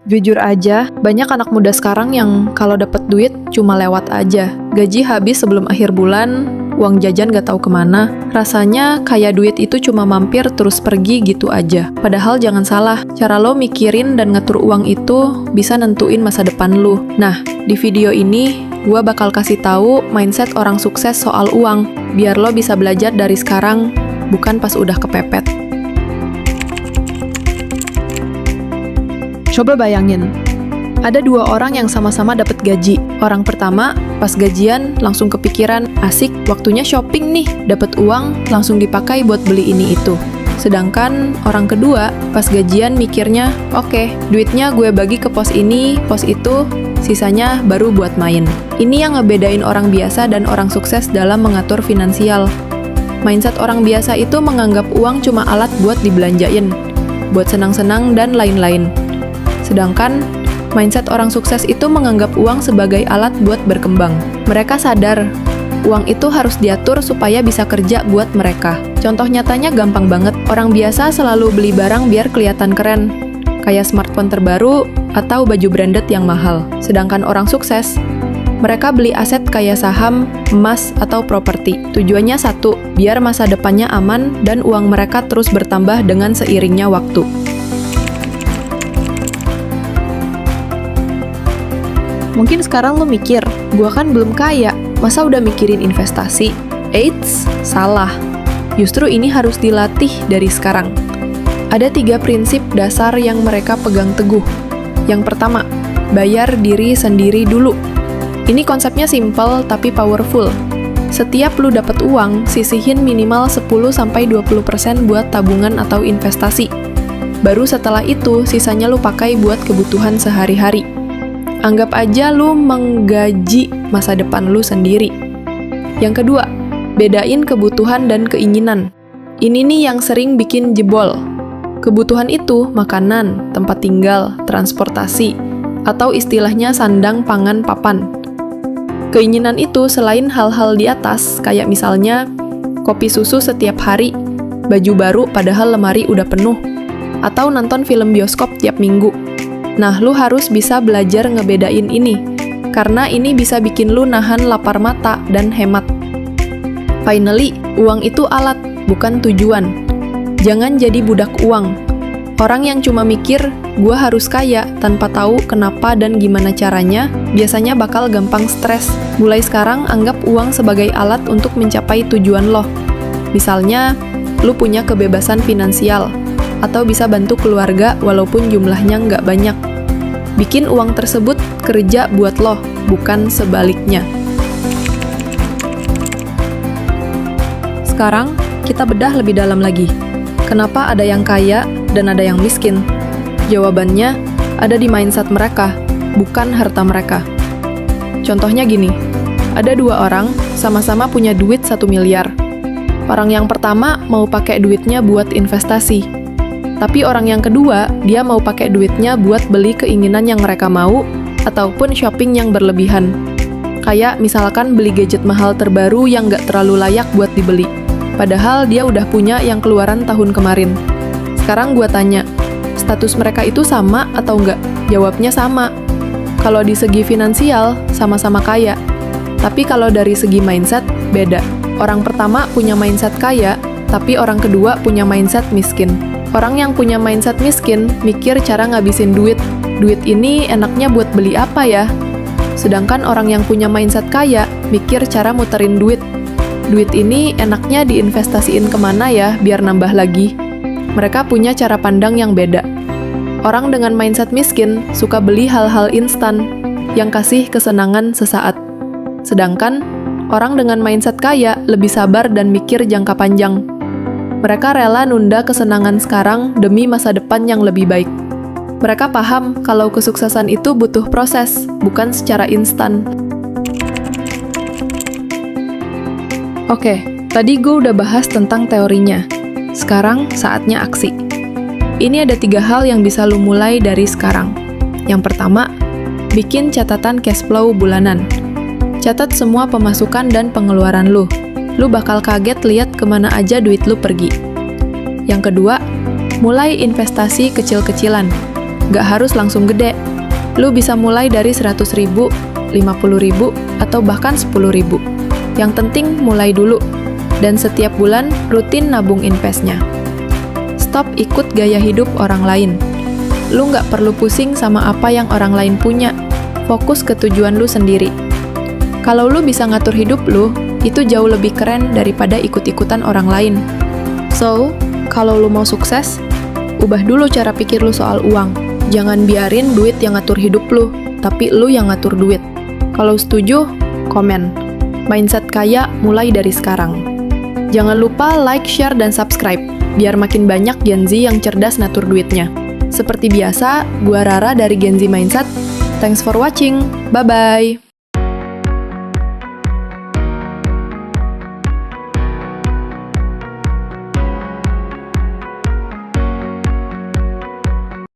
Jujur aja, banyak anak muda sekarang yang kalau dapet duit cuma lewat aja. Gaji habis sebelum akhir bulan, uang jajan gak tahu kemana. Rasanya kayak duit itu cuma mampir terus pergi gitu aja. Padahal jangan salah, cara lo mikirin dan ngatur uang itu bisa nentuin masa depan lo. Nah, di video ini gua bakal kasih tahu mindset orang sukses soal uang, biar lo bisa belajar dari sekarang, bukan pas udah kepepet. Coba bayangin, ada dua orang yang sama-sama dapat gaji. Orang pertama, pas gajian langsung kepikiran, asik, waktunya shopping nih, dapat uang langsung dipakai buat beli ini itu. Sedangkan orang kedua, pas gajian mikirnya, oke, duitnya gue bagi ke pos ini, pos itu, sisanya baru buat main. Ini yang ngebedain orang biasa dan orang sukses dalam mengatur finansial. Mindset orang biasa itu menganggap uang cuma alat buat dibelanjain, buat senang-senang dan lain-lain. Sedangkan, mindset orang sukses itu menganggap uang sebagai alat buat berkembang. Mereka sadar, uang itu harus diatur supaya bisa kerja buat mereka. Contoh nyatanya gampang banget, orang biasa selalu beli barang biar kelihatan keren, kayak smartphone terbaru atau baju branded yang mahal. Sedangkan orang sukses, mereka beli aset kayak saham, emas, atau properti. Tujuannya satu, biar masa depannya aman dan uang mereka terus bertambah dengan seiringnya waktu. Mungkin sekarang lo mikir, gua kan belum kaya, masa udah mikirin investasi? Eits, salah. Justru ini harus dilatih dari sekarang. Ada 3 prinsip dasar yang mereka pegang teguh. Yang pertama, bayar diri sendiri dulu. Ini konsepnya simple tapi powerful. Setiap lu dapat uang, sisihin minimal 10-20% buat tabungan atau investasi. Baru setelah itu, sisanya lu pakai buat kebutuhan sehari-hari. Anggap aja lu menggaji masa depan lu sendiri. Yang kedua, bedain kebutuhan dan keinginan. Ini nih yang sering bikin jebol. Kebutuhan itu makanan, tempat tinggal, transportasi, atau istilahnya sandang, pangan, papan. Keinginan itu selain hal-hal di atas, kayak misalnya kopi susu setiap hari, baju baru padahal lemari udah penuh, atau nonton film bioskop tiap minggu. Nah, lu harus bisa belajar ngebedain ini, karena ini bisa bikin lu nahan lapar mata dan hemat. Finally, uang itu alat, bukan tujuan. Jangan jadi budak uang. Orang yang cuma mikir, gua harus kaya, tanpa tahu kenapa dan gimana caranya, biasanya bakal gampang stres. Mulai sekarang, anggap uang sebagai alat untuk mencapai tujuan lo. Misalnya, lu punya kebebasan finansial, atau bisa bantu keluarga walaupun jumlahnya nggak banyak. Bikin uang tersebut kerja buat lo, bukan sebaliknya. Sekarang, kita bedah lebih dalam lagi. Kenapa ada yang kaya dan ada yang miskin? Jawabannya ada di mindset mereka, bukan harta mereka. Contohnya gini, ada 2 orang sama-sama punya duit 1 miliar. Orang yang pertama mau pakai duitnya buat investasi. Tapi orang yang kedua, dia mau pakai duitnya buat beli keinginan yang mereka mau, ataupun shopping yang berlebihan. Kayak misalkan beli gadget mahal terbaru yang nggak terlalu layak buat dibeli. Padahal dia udah punya yang keluaran tahun kemarin. Sekarang gua tanya, status mereka itu sama atau nggak? Jawabnya sama. Kalau di segi finansial, sama-sama kaya. Tapi kalau dari segi mindset, beda. Orang pertama punya mindset kaya, tapi orang kedua punya mindset miskin. Orang yang punya mindset miskin, mikir cara ngabisin duit. Duit ini enaknya buat beli apa ya? Sedangkan orang yang punya mindset kaya, mikir cara muterin duit. Duit ini enaknya diinvestasiin kemana ya, biar nambah lagi. Mereka punya cara pandang yang beda. Orang dengan mindset miskin, suka beli hal-hal instan, yang kasih kesenangan sesaat. Sedangkan, orang dengan mindset kaya, lebih sabar dan mikir jangka panjang. Mereka rela nunda kesenangan sekarang demi masa depan yang lebih baik. Mereka paham kalau kesuksesan itu butuh proses, bukan secara instan. Oke, tadi gue udah bahas tentang teorinya. Sekarang saatnya aksi. Ini ada 3 hal yang bisa lu mulai dari sekarang. Yang pertama, bikin catatan cash flow bulanan. Catat semua pemasukan dan pengeluaran lu. Lu bakal kaget lihat kemana aja duit lu pergi. Yang kedua, mulai investasi kecil-kecilan. Gak harus langsung gede. Lu bisa mulai dari 100.000, 50.000, atau bahkan 10.000. Yang penting mulai dulu. Dan setiap bulan rutin nabung investnya. Stop ikut gaya hidup orang lain. Lu nggak perlu pusing sama apa yang orang lain punya. Fokus ke tujuan lu sendiri. Kalau lu bisa ngatur hidup lu, itu jauh lebih keren daripada ikut-ikutan orang lain. So, kalau lu mau sukses, ubah dulu cara pikir lu soal uang. Jangan biarin duit yang ngatur hidup lu, tapi lu yang ngatur duit. Kalau setuju, komen. Mindset kaya mulai dari sekarang. Jangan lupa like, share, dan subscribe, biar makin banyak Gen Z yang cerdas ngatur duitnya. Seperti biasa, gua Rara dari Gen Z Mindset. Thanks for watching. Bye-bye.